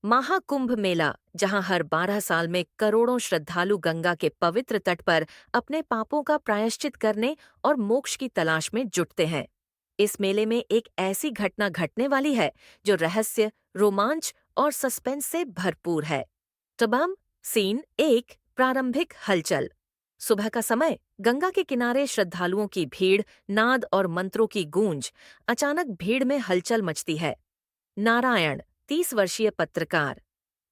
महाकुंभ मेला, जहां हर 12 साल में करोड़ों श्रद्धालु गंगा के पवित्र तट पर अपने पापों का प्रायश्चित करने और मोक्ष की तलाश में जुटते हैं। इस मेले में एक ऐसी घटना घटने वाली है जो रहस्य, रोमांच और सस्पेंस से भरपूर है। तमाम सीन एक प्रारंभिक हलचल। सुबह का समय, गंगा के किनारे श्रद्धालुओं की भीड़, नाद और मंत्रों की गूंज। अचानक भीड़ में हलचल मचती है। नारायण, 30 वर्षीय पत्रकार।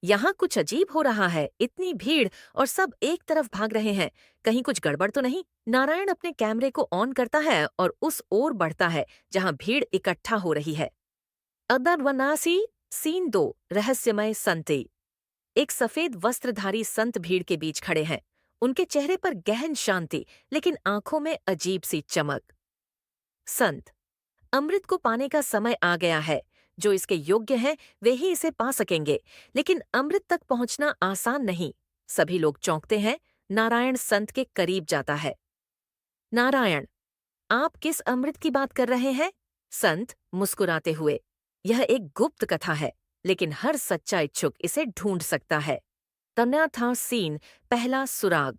यहाँ कुछ अजीब हो रहा है, इतनी भीड़ और सब एक तरफ भाग रहे हैं। कहीं कुछ गड़बड़ तो नहीं? नारायण अपने कैमरे को ऑन करता है और उस ओर बढ़ता है जहाँ भीड़ इकट्ठा हो रही है। अदरवनासी, सीन 2, रहस्यमय संते। एक सफेद वस्त्रधारी संत भीड़ के बीच खड़े हैं। उनके चेहरे पर गहन शांति, लेकिन आंखों में अजीब सी चमक। संत, अमृत को पाने का समय आ गया है। जो इसके योग्य हैं वे ही इसे पा सकेंगे, लेकिन अमृत तक पहुंचना आसान नहीं। सभी लोग चौंकते हैं। नारायण संत के करीब जाता है। नारायण, आप किस अमृत की बात कर रहे हैं? संत, मुस्कुराते हुए, यह एक गुप्त कथा है, लेकिन हर सच्चा इच्छुक इसे ढूंढ सकता है। तन्या था सीन पहला, सुराग।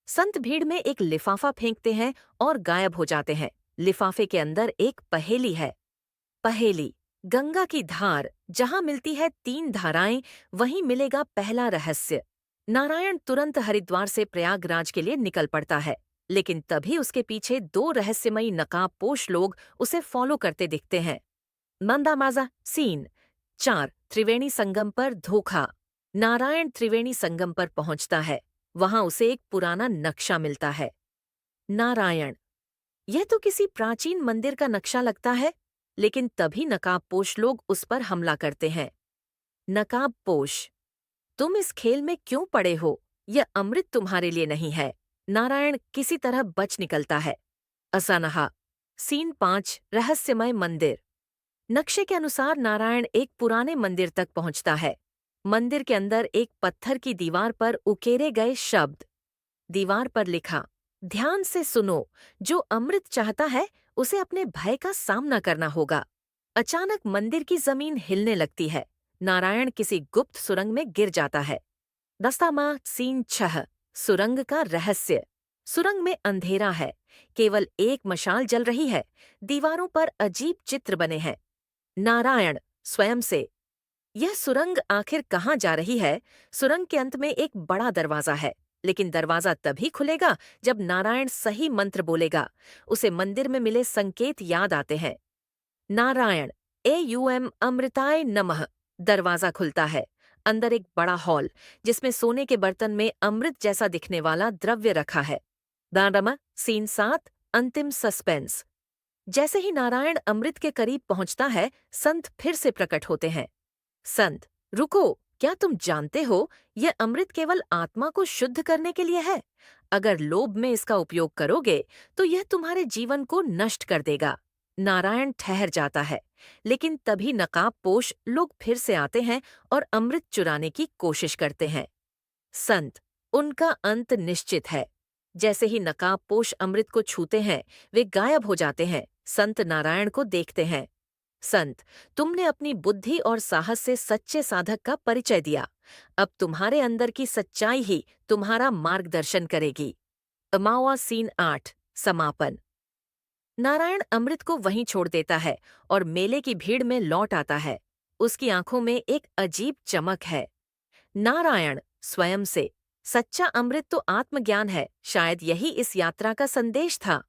संत भीड़ में एक लिफाफा फेंकते हैं और गायब हो जाते हैं। लिफाफे के अंदर एक पहेली है। पहेली, गंगा की धार, जहां मिलती है 3 धाराएं, वहीं मिलेगा पहला रहस्य। नारायण तुरंत हरिद्वार से प्रयागराज के लिए निकल पड़ता है, लेकिन तभी उसके पीछे 2 रहस्यमयी नकाबपोश लोग उसे फॉलो करते दिखते हैं। मंदामाजा, सीन 4, त्रिवेणी संगम पर धोखा। नारायण त्रिवेणी संगम पर पहुंचता है। वहां उसे एक पुराना नक्शा मिलता है। नारायण, यह तो किसी प्राचीन मंदिर का नक्शा लगता है, लेकिन तभी नकाबपोश लोग उस पर हमला करते हैं। नकाबपोश, तुम इस खेल में क्यों पड़े हो? यह अमृत तुम्हारे लिए नहीं है। नारायण किसी तरह बच निकलता है। असनाहा, सीन 5, रहस्यमय मंदिर। नक्शे के अनुसार नारायण एक पुराने मंदिर तक पहुंचता है। मंदिर के अंदर एक पत्थर की दीवार पर उकेरे गए शब्द। दीवार पर लिखा, ध्यान से सुनो, जो अमृत चाहता है उसे अपने भय का सामना करना होगा। अचानक मंदिर की जमीन हिलने लगती है। नारायण किसी गुप्त सुरंग में गिर जाता है। दस्तामा, सीन 6, सुरंग का रहस्य। सुरंग में अंधेरा है, केवल एक मशाल जल रही है। दीवारों पर अजीब चित्र बने हैं। नारायण स्वयं से, यह सुरंग आखिर कहाँ जा रही है? सुरंग के अंत में एक बड़ा दरवाजा है, लेकिन दरवाजा तभी खुलेगा जब नारायण सही मंत्र बोलेगा। उसे मंदिर में मिले संकेत याद आते हैं। नारायण, AUM अमृताय नमः। दरवाजा खुलता है। अंदर एक बड़ा हॉल, जिसमें सोने के बर्तन में अमृत जैसा दिखने वाला द्रव्य रखा है। दानमा, सीन 7, अंतिम सस्पेंस। जैसे ही नारायण अमृत के करीब पहुंचता है, संत फिर से प्रकट होते हैं। संत, रुको, क्या तुम जानते हो यह अमृत केवल आत्मा को शुद्ध करने के लिए है? अगर लोभ में इसका उपयोग करोगे तो यह तुम्हारे जीवन को नष्ट कर देगा। नारायण ठहर जाता है, लेकिन तभी नकाबपोश लोग फिर से आते हैं और अमृत चुराने की कोशिश करते हैं। संत, उनका अंत निश्चित है। जैसे ही नकाबपोश अमृत को छूते हैं, वे गायब हो जाते हैं। संत नारायण को देखते हैं। संत, तुमने अपनी बुद्धि और साहस से सच्चे साधक का परिचय दिया। अब तुम्हारे अंदर की सच्चाई ही तुम्हारा मार्गदर्शन करेगी। अमावा, सीन 8, समापन। नारायण अमृत को वहीं छोड़ देता है और मेले की भीड़ में लौट आता है। उसकी आंखों में एक अजीब चमक है। नारायण स्वयं से, सच्चा अमृत तो आत्मज्ञान है। शायद यही इस यात्रा का संदेश था।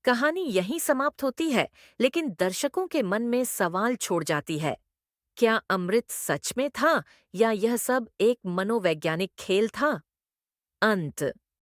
कहानी यहीं समाप्त होती है, लेकिन दर्शकों के मन में सवाल छोड़ जाती है। क्या अमृत सच में था, या यह सब एक मनोवैज्ञानिक खेल था? अंत।